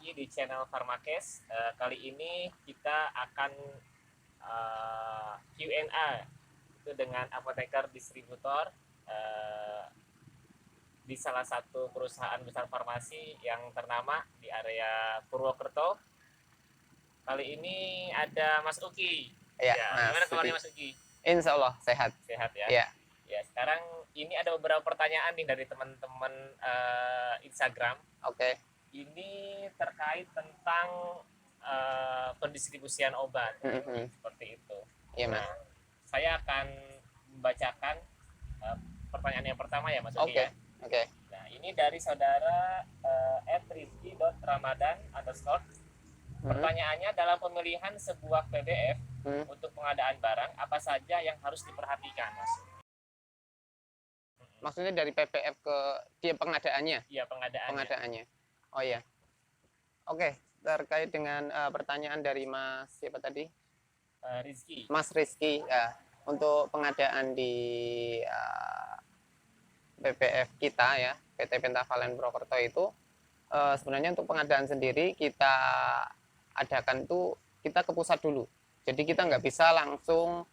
lagi di channel Farmakes. Kali ini kita akan Q&A itu dengan apoteker distributor di salah satu perusahaan besar farmasi yang ternama di area Purwokerto. Kali ini ada Mas Uki. Ya, Gimana kabarnya Mas Uki? Insya Allah sehat. Sehat ya? Ya. Ya, sekarang ini ada beberapa pertanyaan nih dari teman-teman Instagram. Oke. Ini terkait tentang pendistribusian obat, seperti itu. Iya, Mas. Nah, saya akan membacakan pertanyaan yang pertama ya, Mas Uki ya. Oke. Nah, ini dari saudara @rizky.ramadan_. Pertanyaannya, dalam pemilihan sebuah PBF untuk pengadaan barang, apa saja yang harus diperhatikan, Mas? Maksudnya dari PPF ke dia pengadaannya? Iya, pengadaannya. Oh iya. Oke, terkait dengan pertanyaan dari Mas siapa tadi? Rizky. Mas Rizky, ya. Untuk pengadaan di PPF kita ya, PT Pentavalen Purwokerto itu sebenarnya untuk pengadaan sendiri kita adakan itu kita ke pusat dulu. Jadi kita nggak bisa langsung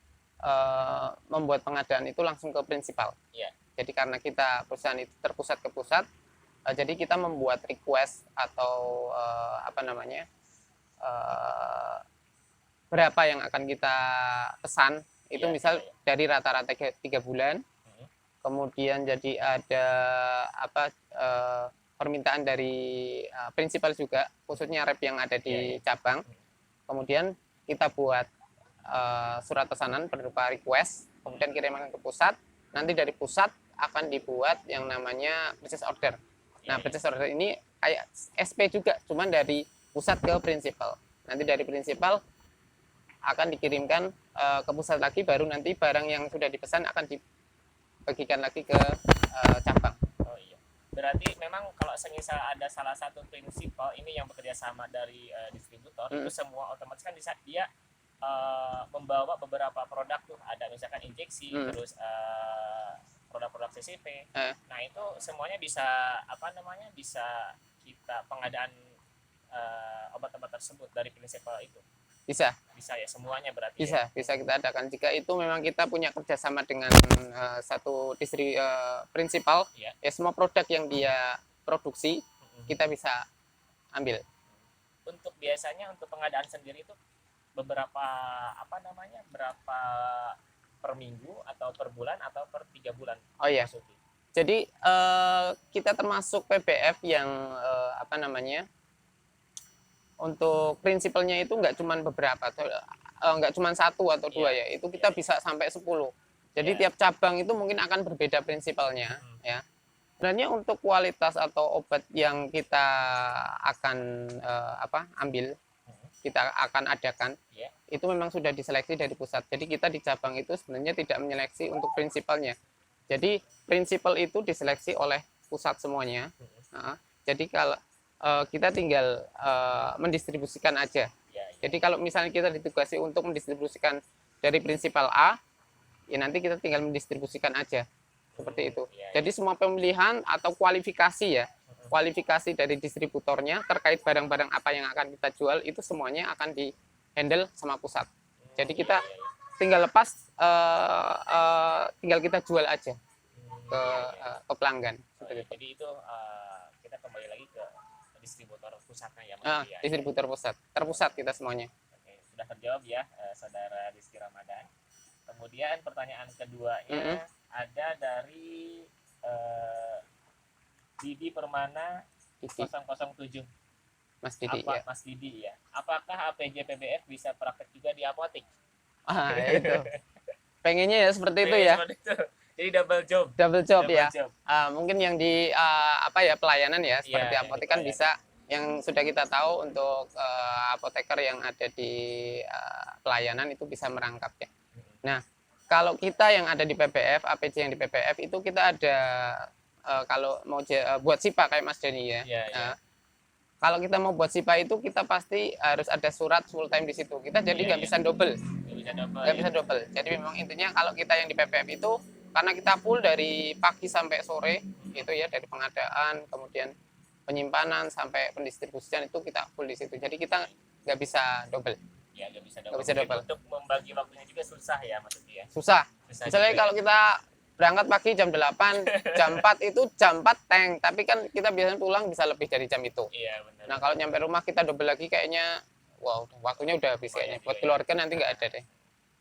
membuat pengadaan itu langsung ke prinsipal. Yeah. Jadi karena kita perusahaan itu terpusat ke pusat, jadi kita membuat request atau berapa yang akan kita pesan itu misal dari rata-rata 3 bulan. Kemudian jadi ada permintaan dari prinsipal juga, khususnya rep yang ada di cabang. Kemudian kita buat surat pesanan berupa request, kemudian kirimkan ke pusat. Nanti dari pusat akan dibuat yang namanya purchase order. Nah, purchase order ini kayak SP juga, cuman dari pusat ke prinsipal. Nanti dari prinsipal akan dikirimkan ke pusat lagi, baru nanti barang yang sudah dipesan akan dibagikan lagi ke cabang. Oh iya. Berarti memang kalau semisal ada salah satu prinsipal ini yang bekerja sama dari distributor, itu semua otomatis kan bisa dia membawa beberapa produk tuh, ada misalkan injeksi, terus produk-produk CCP. Nah, itu semuanya bisa bisa kita pengadaan obat-obat tersebut dari prinsipal itu. Bisa ya, semuanya berarti. Bisa kita adakan jika itu memang kita punya kerjasama dengan satu prinsipal. Ya semua produk yang dia produksi kita bisa ambil. Untuk biasanya untuk pengadaan sendiri itu berapa per minggu atau per bulan atau per 3 bulan? Oh iya. Jadi kita termasuk PBF yang untuk prinsipalnya itu nggak cuma beberapa, nggak cuma 1 atau 2 ya, itu kita bisa sampai 10. Jadi tiap cabang itu mungkin akan berbeda prinsipalnya ya. Sebenarnya untuk kualitas atau obat yang kita akan ambil, kita akan adakan, itu memang sudah diseleksi dari pusat. Jadi kita di cabang itu sebenarnya tidak menyeleksi untuk prinsipalnya. Jadi prinsipal itu diseleksi oleh pusat semuanya. Jadi kalau kita tinggal mendistribusikan aja. Jadi kalau misalnya kita ditugasi untuk mendistribusikan dari prinsipal A, ya nanti kita tinggal mendistribusikan aja. Seperti itu. Jadi semua pemilihan atau kualifikasi dari distributornya terkait barang-barang apa yang akan kita jual, itu semuanya akan di-handle sama pusat. Jadi kita tinggal lepas, tinggal kita jual aja ke pelanggan. Jadi itu kita kembali lagi ke distributor pusatnya ya, distributor pusat, terpusat kita semuanya. Oke, sudah terjawab ya, saudara Rizky Ramadan. Kemudian pertanyaan keduanya ada dari Didi Permana 007. Mas Didi ya. Mas Didi ya. Apakah APJ PBF bisa praktek juga di apotek? Itu. Pengennya ya seperti itu ya. Jadi double job ya. Mungkin yang di pelayanan ya, seperti apotek kan bisa, yang sudah kita tahu untuk apoteker yang ada di pelayanan itu bisa merangkap ya. Nah, kalau kita yang ada di PPF, APJ yang di PPF itu kita ada kalau mau buat SIPA kayak Mas Dani ya. Kalau kita mau buat SIPA itu kita pasti harus ada surat full time di situ. Kita jadi nggak bisa double. Nggak bisa double. Jadi memang intinya kalau kita yang di PPF itu, karena kita full dari pagi sampai sore gitu ya, dari pengadaan, kemudian penyimpanan sampai pendistribusian itu kita full di situ. Jadi kita nggak bisa double. Ya nggak bisa Nggak double. bisa Mungkin double. untuk membagi waktunya juga susah ya maksudnya ya. Susah. Susah Misalnya juga kalau ya. kita berangkat pagi jam 8, jam 4 itu jam 4 tank, tapi kan kita biasanya pulang bisa lebih dari jam itu. Iya benar. Nah, kalau nyampe rumah kita double lagi kayaknya wow, waktunya udah habis kayaknya. Buat keluarga nanti nggak ada deh.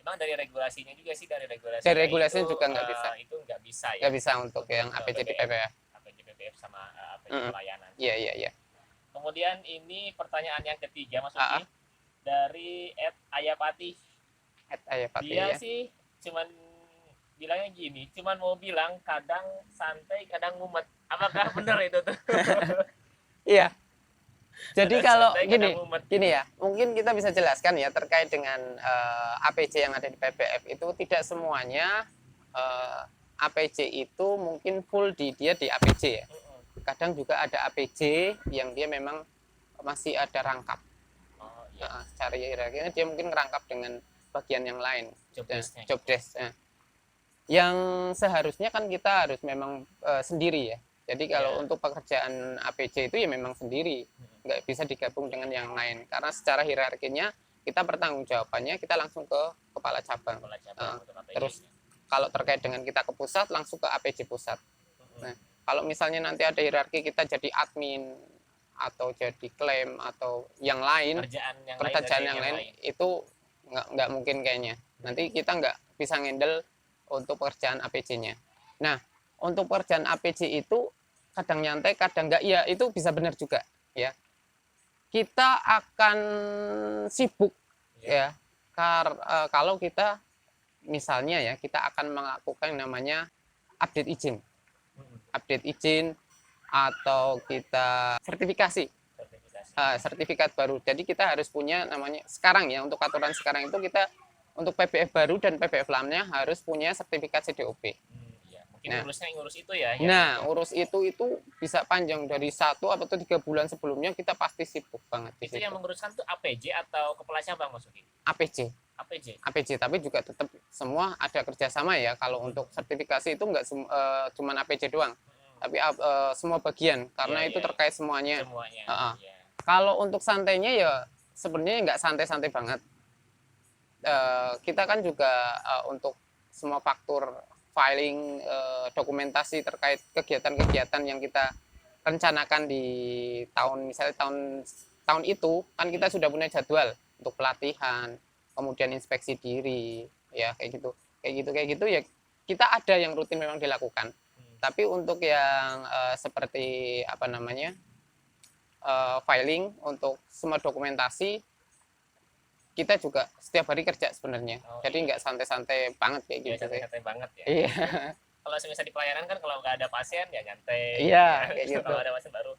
Memang dari regulasinya juga sih, dari regulasi Dari regulasinya juga nggak bisa. itu nggak bisa ya. Nggak bisa untuk yang APJ di PPF. APJ PPF sama APJ pelayanan. Iya, iya, iya. Kemudian ini pertanyaan yang ketiga Mas Ah, Uki dari @ayapati. Ayapati Dia ya. sih cuman bilangnya gini, cuman mau bilang kadang santai kadang mumet. Apakah benar itu tuh? Iya. Jadi Kadang kalau santai, gini, kadang mumet. gini ya, mungkin kita bisa jelaskan ya terkait dengan APJ yang ada di PPF itu tidak semuanya APJ itu mungkin full dia di APJ ya. Kadang juga ada APJ yang dia memang masih ada rangkap. Oh iya. Secara hierarkinya dia mungkin ngerangkap dengan bagian yang lain. Job desk-nya. Job desk. Yang seharusnya kan kita harus memang sendiri ya. Jadi kalau untuk pekerjaan APJ itu ya memang sendiri, nggak bisa digabung dengan yang lain. Karena secara hierarkinya kita pertanggungjawabannya kita langsung ke kepala cabang. Untuk APJ. Terus kalau terkait dengan kita ke pusat langsung ke APJ pusat. Nah, kalau misalnya nanti ada hierarki kita jadi admin atau jadi klaim atau yang lain, pekerjaan yang lain itu nggak mungkin kayaknya. Nanti kita nggak bisa handle untuk pekerjaan APJ-nya. Nah, untuk pekerjaan APJ itu kadang nyantai, kadang enggak, ya itu bisa benar juga ya. Kita akan sibuk ya kalau kita misalnya ya kita akan melakukan yang namanya update izin. Update izin atau kita sertifikasi. Sertifikat baru. Jadi kita harus punya namanya sekarang ya, untuk aturan sekarang itu kita untuk PPF baru dan PPF lamanya harus punya sertifikat CDOP. Mungkin ngurus itu ya. Nah, urus itu bisa panjang dari 1 atau 3 bulan sebelumnya kita pasti sibuk banget. Itu yang menguruskan tuh APJ atau kepala cabang maksudnya? APJ, tapi juga tetap semua ada kerjasama ya. Kalau untuk sertifikasi itu nggak cuma APJ doang, tapi semua bagian karena itu terkait semuanya. Kalau untuk santainya ya sebenarnya nggak santai-santai banget. Kita kan juga untuk semua faktur filing dokumentasi terkait kegiatan-kegiatan yang kita rencanakan di misalnya tahun itu kan kita sudah punya jadwal untuk pelatihan, kemudian inspeksi diri, ya kayak gitu ya kita ada yang rutin memang dilakukan. Tapi untuk yang seperti apa namanya filing untuk semua dokumentasi kita juga setiap hari kerja sebenarnya. Jadi nggak santai-santai banget kayak gitu. Santai banget ya. Iya. Kalau misalnya di pelayanan kan kalau nggak ada pasien ya nyantai. Iya, kayak gitu. Kalau ada pasien baru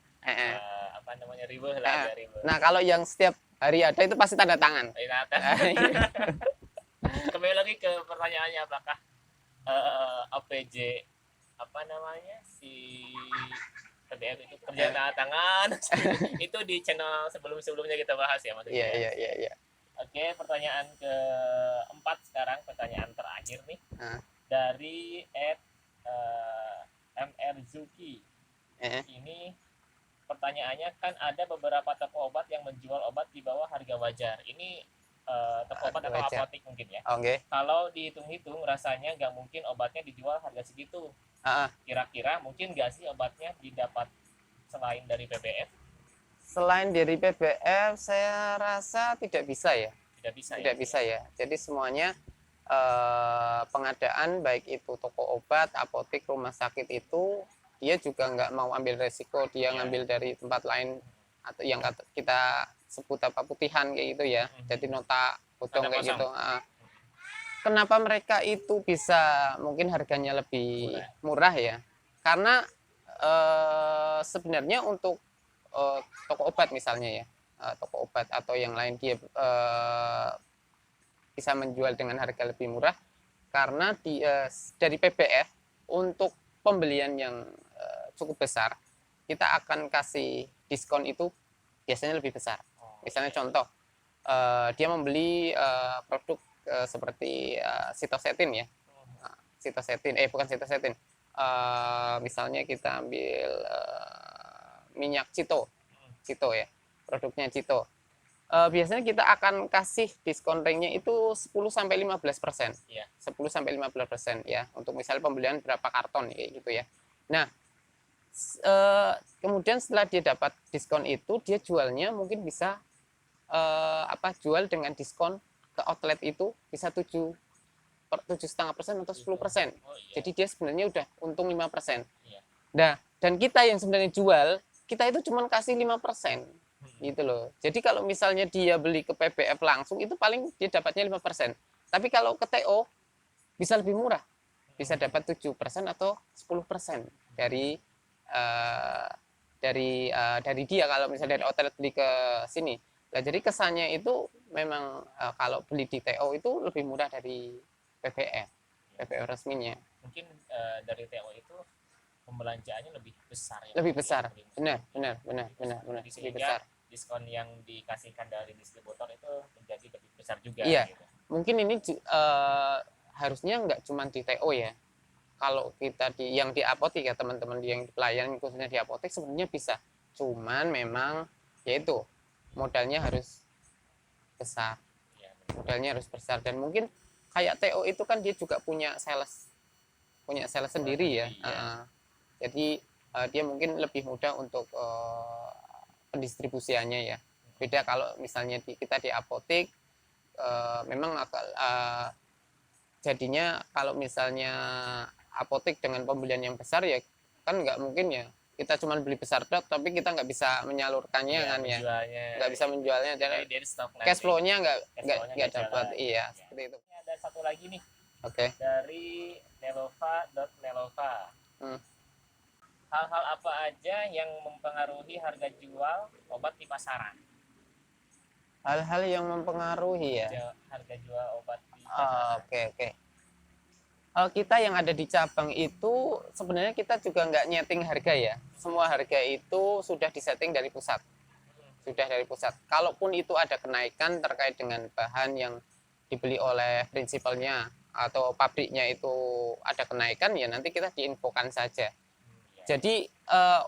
riweuh lah, riweuh. Nah, kalau yang setiap hari ada itu pasti tanda tangan. Kembali lagi ke pertanyaannya, apakah APJ si PPF itu kerja tanda tangan itu di channel sebelumnya kita bahas ya maksudnya. Iya. Oke, pertanyaan keempat sekarang, pertanyaan terakhir nih dari @mr Zuki. Ini pertanyaannya kan ada beberapa toko obat yang menjual obat di bawah harga wajar. Ini toko obat atau apotek mungkin ya. Kalau dihitung-hitung rasanya nggak mungkin obatnya dijual harga segitu. Kira-kira mungkin nggak sih obatnya didapat selain dari PPF? Selain dari PPF, saya rasa tidak bisa ya. Tidak bisa ya. Jadi semuanya pengadaan baik itu toko obat, apotek, rumah sakit itu dia juga nggak mau ambil resiko dia ngambil dari tempat lain atau yang kita sebut apa putihan kayak gitu ya. Jadi nota bodong kayak gitu. Kenapa mereka itu bisa mungkin harganya lebih murah ya? Karena sebenarnya untuk toko obat misalnya ya, toko obat atau yang lain dia bisa menjual dengan harga lebih murah karena dari PPF untuk pembelian yang cukup besar kita akan kasih diskon itu biasanya lebih besar. Misalnya contoh dia membeli produk seperti sitosetin ya, misalnya kita ambil minyak Cito ya, produknya Cito. Biasanya kita akan kasih diskon ringnya itu 10-15%. Iya. 10-15% ya, untuk misalnya pembelian berapa karton kayak gitu ya. Nah, kemudian setelah dia dapat diskon itu, dia jualnya mungkin bisa jual dengan diskon ke outlet itu bisa 7,5% atau 10%. Oh, iya. Jadi dia sebenarnya udah untung 5%. Iya. Nah, dan kita yang sebenarnya jual, kita itu cuma kasih 5%. Gitu loh. Jadi kalau misalnya dia beli ke PBF langsung itu paling dia dapatnya 5%. Tapi kalau ke TO bisa lebih murah. Bisa dapat 7% atau 10% dari dia kalau misalnya dari outlet beli ke sini. Nah, jadi kesannya itu memang kalau beli di TO itu lebih murah dari PBF resminya. Mungkin dari TO itu pembelanjaannya lebih besar ya. Lebih besar. Benar. Lebih Sehingga besar. diskon yang dikasihkan dari distributor itu menjadi lebih besar juga. Iya. Gitu. Mungkin ini harusnya nggak cuma di TO ya. Kalau kita yang di apotek ya teman-teman yang pelayan khususnya di apotek sebenarnya bisa. Cuman memang yaitu modalnya harus besar. Ya, modalnya harus besar dan mungkin kayak TO itu kan dia juga punya sales sendiri ya. Jadi dia mungkin lebih mudah untuk pendistribusiannya ya. Beda kalau misalnya kita di apotek memang jadinya kalau misalnya apotek dengan pembelian yang besar ya kan nggak mungkin ya kita cuma beli besar dok tapi kita nggak bisa menyalurkannya kan ya nggak bisa menjualnya jadi cash flow-nya nggak dapat iya seperti itu. Ada satu lagi nih dari Nelova. Hal-hal apa aja yang mempengaruhi harga jual obat di pasaran? Hal-hal yang mempengaruhi ya harga jual obat di pasaran. Oke. Kita yang ada di cabang itu sebenarnya kita juga nggak nyeting harga ya. Semua harga itu sudah disetting dari pusat. Kalaupun itu ada kenaikan terkait dengan bahan yang dibeli oleh prinsipalnya atau pabriknya itu ada kenaikan ya nanti kita diinfokan saja. Jadi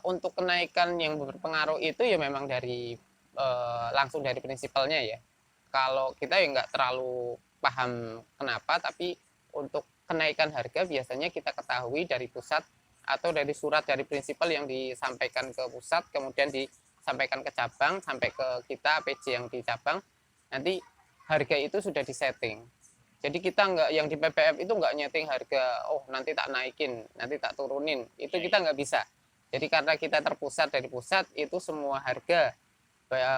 untuk kenaikan yang berpengaruh itu ya memang dari langsung dari prinsipalnya ya. Kalau kita ya nggak terlalu paham kenapa, tapi untuk kenaikan harga biasanya kita ketahui dari pusat atau dari surat dari prinsipal yang disampaikan ke pusat, kemudian disampaikan ke cabang, sampai ke kita APJ yang di cabang, nanti harga itu sudah disetting. Jadi kita nggak yang di PPF itu nggak nyeting harga, oh nanti tak naikin, nanti tak turunin, itu kita nggak bisa. Jadi karena kita terpusat dari pusat, itu semua harga,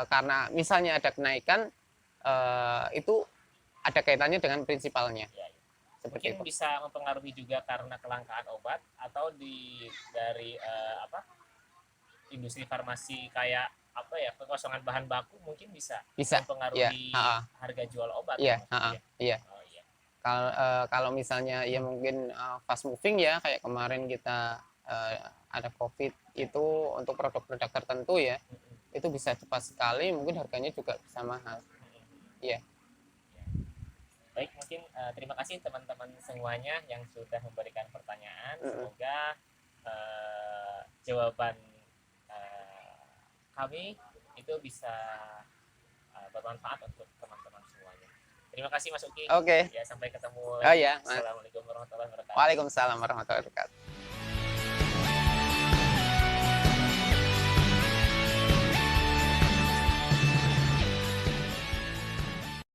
karena misalnya ada kenaikan, itu ada kaitannya dengan prinsipalnya. Mungkin bisa mempengaruhi juga karena kelangkaan obat atau dari industri farmasi kayak kekosongan bahan baku mungkin bisa mempengaruhi harga jual obat. Iya. Kalau misalnya ya mungkin fast moving ya kayak kemarin kita ada COVID itu untuk produk-produk tertentu ya itu bisa cepat sekali mungkin harganya juga bisa mahal. Iya. Baik, mungkin terima kasih teman-teman semuanya yang sudah memberikan pertanyaan. Semoga jawaban kami itu bisa bermanfaat untuk teman-teman semuanya. Terima kasih Mas Uki. Oke. Ya, sampai ketemu. Oh ya. Assalamualaikum warahmatullahi wabarakatuh. Waalaikumsalam warahmatullahi wabarakatuh.